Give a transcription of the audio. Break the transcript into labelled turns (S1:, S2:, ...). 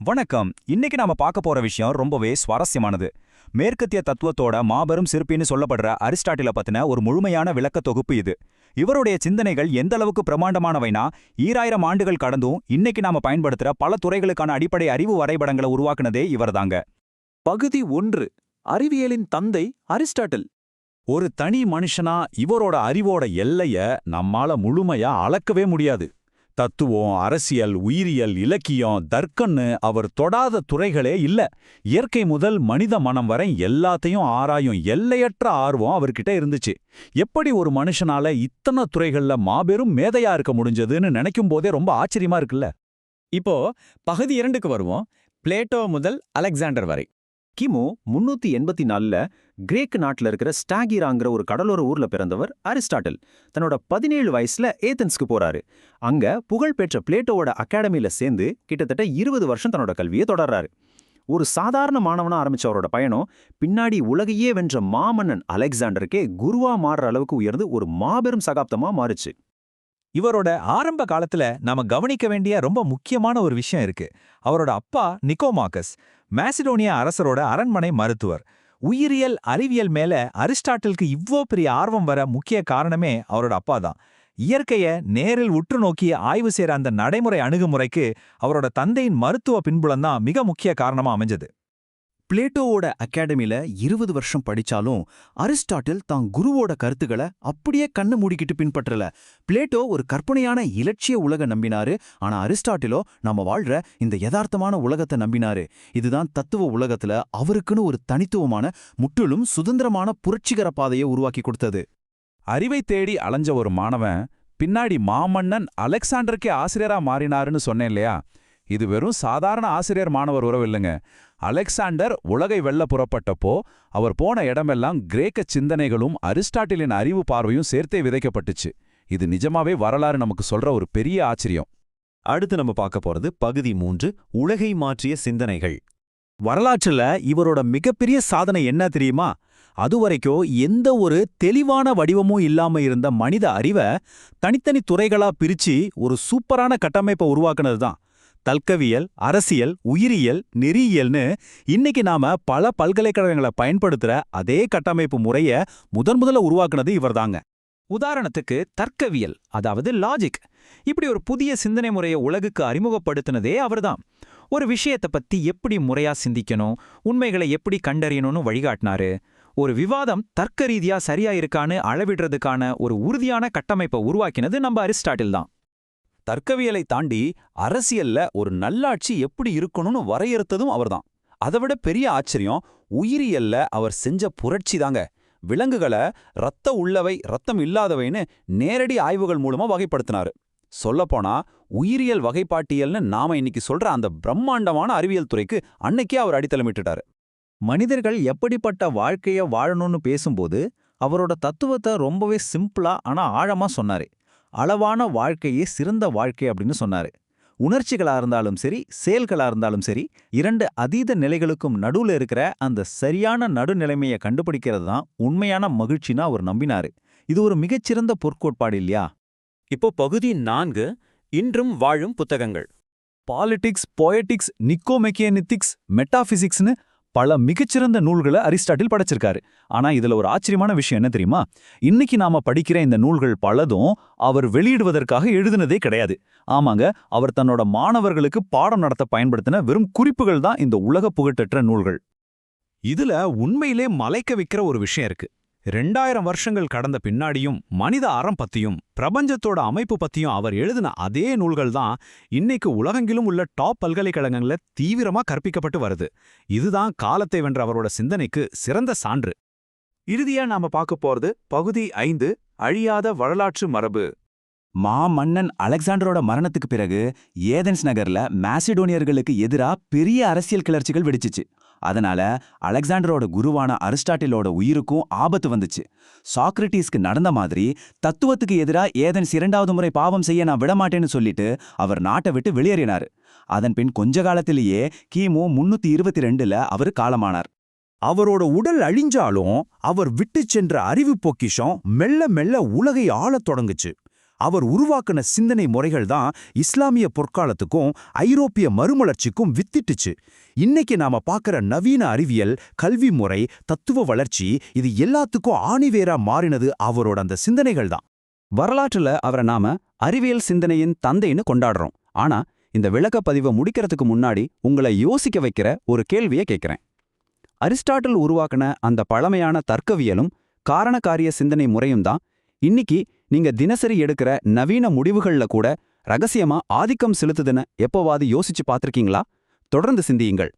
S1: வணக்கம். இன்னைக்கு நாம பார்க்க போற விஷயம் ரொம்பவே சுவாரஸ்யமானது. மேற்கத்திய தத்துவத்தோட மாபெரும் சிற்பின்னு சொல்லப்படுற அரிஸ்டாட்டில பத்தின ஒரு முழுமையான விளக்க தொகுப்பு இது. இவருடைய சிந்தனைகள் எந்த அளவுக்கு பிரமாண்டமானவைனா, 2000 ஆண்டுகள் கடந்தும் இன்னைக்கு நாம பயன்படுத்துற பல துறைகளுக்கான அடிப்படை அறிவு வரைபடங்களை உருவாக்குனதே இவர்தாங்க.
S2: பகுதி 1. அறிவியலின் தந்தை அரிஸ்டாட்டில்.
S3: ஒரு தனி மனுஷனா இவரோட அறிவோட எல்லைய நம்மால முழுமையா அளக்கவே முடியாது. தத்துவம், அரசியல், உயிரியல், இலக்கியம், தர்க்கன்னு அவர் தொடாத துறைகளே இல்ல. இயற்கை முதல் மனித மனம் வரை எல்லாத்தையும் ஆராயும் எல்லையற்ற ஆர்வம் அவர்கிட்ட இருந்துச்சு. எப்படி ஒரு மனுஷனால இத்தனை துறைகள்ல மாபெரும் மேதையா இருக்க முடிஞ்சதுன்னு நினைக்கும் போதே ரொம்ப ஆச்சரியமா இருக்குல்ல.
S2: இப்போ பகுதி 2க்கு வருவோம். பிளேட்டோ முதல் அலெக்சாண்டர் வரை. கிமு 384ல கிரேக் நாட்டில் இருக்கிற ஸ்டாகிராங்கிற ஒரு கடலோர ஊர்ல பிறந்தவர் அரிஸ்டாட்டில். தன்னோட 17 வயசுல ஏதென்ஸ்க்கு போறாரு. அங்க புகழ்பெற்ற பிளேட்டோவோட அகாடமியில சேர்ந்து கிட்டத்தட்ட 20 வருஷம் தன்னோட கல்வியை தொடர்றாரு. ஒரு சாதாரண மாணவனா ஆரம்பிச்ச அவரோட பயணம் பின்னாடி உலகையே வென்ற மாமன்னன் அலெக்சாண்டருக்கே குருவா மாறுற அளவுக்கு உயர்ந்து ஒரு மாபெரும் சகாப்தமா மாறுச்சு.
S3: இவரோட ஆரம்ப காலத்துல நாம கவனிக்க வேண்டிய ரொம்ப முக்கியமான ஒரு விஷயம் இருக்கு. அவரோட அப்பா நிக்கோமாக்கஸ் மாசிடோனியா அரசரோட அரண்மனை மருத்துவர். உயிரியல், அறிவியல் மேல அரிஸ்டாட்டிலுக்கு இவ்ளோ பெரிய ஆர்வம் வர முக்கிய காரணமே அவரோட அப்பா தான். இயற்கைய நேரில் உற்று நோக்கி ஆய்வு செய்யற அந்த நடைமுறை அணுகுமுறைக்கு அவரோட தந்தையின் மருத்துவ பின்புலம் தான் மிக முக்கிய காரணமா அமைஞ்சது.
S4: பிளேட்டோவோட அகாடமில 20 வருஷம் படிச்சாலும் அரிஸ்டாட்டில் தான் குருவோட கருத்துக்களை அப்படியே கண்ணு மூடிக்கிட்டு பின்பற்றல. பிளேட்டோ ஒரு கற்பனையான இலட்சிய உலக நம்பினாரு. ஆனா அரிஸ்டாட்டிலோ நம்ம வாழ்ற இந்த யதார்த்தமான உலகத்தை நம்பினாரு. இதுதான் தத்துவ உலகத்துல அவருக்குன்னு ஒரு தனித்துவமான, முற்றிலும் சுதந்திரமான புரட்சிகர பாதையை உருவாக்கி கொடுத்தது.
S3: அறிவை தேடி அலைஞ்ச ஒரு மாணவன் பின்னாடி மாமன்னன் அலெக்சாண்டருக்கே ஆசிரியரா மாறினாருன்னு சொன்னேன் இல்லையா? இது வெறும் சாதாரண ஆசிரியர் மாணவர் உறவு இல்லைங்க. அலெக்சாண்டர் உலகை வெல்ல புறப்பட்டப்போ அவர் போன இடமெல்லாம் கிரேக்க சிந்தனைகளும் அரிஸ்டாட்டிலின் அறிவு பார்வையும் சேர்த்தே விதைக்கப்பட்டுச்சு. இது நிஜமாவே வரலாறு நமக்கு சொல்ற ஒரு பெரிய ஆச்சரியம்.
S5: அடுத்து நம்ம பார்க்க போறது பகுதி 3. உலகை மாற்றிய சிந்தனைகள்.
S4: வரலாற்றுல இவரோட மிகப்பெரிய சாதனை என்ன தெரியுமா? அதுவரைக்கும் எந்த ஒரு தெளிவான வடிவமும் இல்லாம இருந்த மனித அறிவை தனித்தனி துறைகளா பிரிச்சு ஒரு சூப்பரான கட்டமைப்பை உருவாக்குனது தான். தல்கவியல், அரசியல், உயிரியல், நெறியியல்னு இன்னைக்கு நாம பல பல்கலைக்கழகங்களை பயன்படுத்துற அதே கட்டமைப்பு முறைய முதல்ல உருவாக்குனது இவர்தாங்க.
S2: உதாரணத்துக்கு தர்க்கவியல், அதாவது லாஜிக். இப்படி ஒரு புதிய சிந்தனை முறையை உலகுக்கு அறிமுகப்படுத்தினதே அவர்தான். ஒரு விஷயத்தை பத்தி எப்படி முறையா சிந்திக்கணும், உண்மைகளை எப்படி கண்டறியணும்னு வழிகாட்டினாரு. ஒரு விவாதம் தர்க்க ரீதியா சரியா இருக்கான்னு அளவிடுறதுக்கான ஒரு உறுதியான கட்டமைப்பை உருவாக்கினது நம்ம அரிஸ்டாட்டில் தான்.
S3: தர்க்கவியலை தாண்டி அரசியல்ல ஒரு நல்லாட்சி எப்படி இருக்கணும்னு வரையறுத்ததும் அவர்தான். அதைவிட பெரிய ஆச்சரியம், உயிரியல்ல அவர் செஞ்ச புரட்சி தாங்க. விலங்குகளை ரத்த உள்ளவை, ரத்தம் இல்லாதவைன்னு நேரடி ஆய்வுகள் மூலமா வகைப்படுத்தினாரு. சொல்லப்போனா உயிரியல் வகைப்பாட்டியல்னு நாம இன்னைக்கு சொல்ற அந்த பிரம்மாண்டமான அறிவியல் துறைக்கு அன்னைக்கே அவர் அடித்தளமிட்டுட்டாரு.
S4: மனிதர்கள் எப்படிப்பட்ட வாழ்க்கைய வாழணும்னு பேசும்போது அவரோட தத்துவத்தை ரொம்பவே சிம்பிளா ஆனா ஆழமா சொன்னாரு. அளவான வாழ்க்கையே சிறந்த வாழ்க்கை அப்படின்னு சொன்னாரு. உணர்ச்சிகளா இருந்தாலும் சரி, செயல்களா இருந்தாலும் சரி, 2 அதீத நிலைகளுக்கும் நடுவுல இருக்கிற அந்த சரியான நடுநிலைமையை கண்டுபிடிக்கிறது தான் உண்மையான மகிழ்ச்சின்னு அவர் நம்பினாரு. இது ஒரு மிகச்சிறந்த பொற்கோட்பாடு இல்லையா?
S5: இப்போ பகுதி 4. இன்றும் வாழும் புத்தகங்கள்.
S4: பாலிடிக்ஸ், பொயட்டிக்ஸ், நிக்கோமெக்கியனித்திக்ஸ், மெட்டாபிசிக்ஸ்னு பல மிகச்சிறந்த நூல்களை அரிஸ்டாட்டில் படைச்சிருக்காரு. ஆனா இதுல ஒரு ஆச்சரியமான விஷயம் என்ன தெரியுமா? இன்னைக்கு நாம படிக்கிற இந்த நூல்கள் பலதும் அவர் வெளியிடுவதற்காக எழுதுனதே கிடையாது. ஆமாங்க, அவர் தன்னோட மாணவர்களுக்கு பாடம் நடத்த பயன்படுத்தின வெறும் குறிப்புகள் தான் இந்த உலக புகழ்பெற்ற நூல்கள்.
S3: இதுல உண்மையிலே மலைக்க வைக்கிற ஒரு விஷயம் இருக்கு. 2000 வருஷங்கள் கடந்த பின்னாடியும் மனித அறம் பத்தியும் பிரபஞ்சத்தோட அமைப்பு பத்தியும் அவர் எழுதின அதே நூல்கள் தான் இன்னைக்கு உலகெங்கிலும் உள்ள டாப் பல்கலைக்கழகங்கள்ல தீவிரமா கற்பிக்கப்பட்டு வருது. இதுதான் காலத்தை வென்ற அவரோட சிந்தனைக்கு சிறந்த சான்று.
S1: இறுதியா நாம பார்க்க போறது பகுதி 5, அழியாத வரலாற்று மரபு.
S4: மாமன்னன் அலெக்சாண்டரோட மரணத்துக்கு பிறகு ஏதென்ஸ் நகர்ல மாசிடோனியர்களுக்கு எதிரா பெரிய அரசியல் கிளர்ச்சிகள் வெடிச்சிச்சு. அதனால அலெக்சாண்டரோட குருவான அரிஸ்டாட்டிலோட உயிருக்கும் ஆபத்து வந்துச்சு. சாக்ரட்டிஸ்க்கு நடந்த மாதிரி தத்துவத்துக்கு எதிரா ஏதென்ஸ் 2வது முறை பாவம் செய்ய நான் விடமாட்டேன்னு சொல்லிட்டு அவர் நாட்டை விட்டு வெளியேறினாரு. அதன் பின் கொஞ்ச காலத்திலேயே கிமு 322ல அவர் காலமானார்.
S1: அவரோட உடல் அழிஞ்சாலும் அவர் விட்டு சென்ற அறிவு பொக்கிஷம் மெல்ல மெல்ல உலகை ஆளத் தொடங்குச்சு.
S6: அவர் உருவாக்கின சிந்தனை முறைகள் தான் இஸ்லாமிய பொற்காலத்துக்கும் ஐரோப்பிய மறுமலர்ச்சிக்கும் வித்திட்டுச்சு. இன்னைக்கு நாம பார்க்கிற நவீன அறிவியல், கல்வி முறை, தத்துவ வளர்ச்சி இது எல்லாத்துக்கும் ஆணிவேரா மாறினது அவரோட அந்த சிந்தனைகள் தான்.
S4: வரலாற்றுல அவரை நாம அறிவியல் சிந்தனையின் தந்தைன்னு கொண்டாடுறோம். ஆனா இந்த விளக்கப்பதிவை முடிக்கிறதுக்கு முன்னாடி உங்களை யோசிக்க வைக்கிற ஒரு கேள்வியை கேட்கிறேன். அரிஸ்டாட்டில் உருவாக்கின அந்த பழமையான தர்க்கவியலும் காரணகாரிய சிந்தனை முறையும் தான் இன்னைக்கு நீங்க தினசரி எடுக்கிற நவீன முடிவுகள்ல கூட ரகசியமா ஆதிக்கம் செலுத்துதுன்னு எப்போவாது யோசிச்சு பார்த்திருக்கீங்களா? தொடர்ந்து சிந்தியுங்கள்.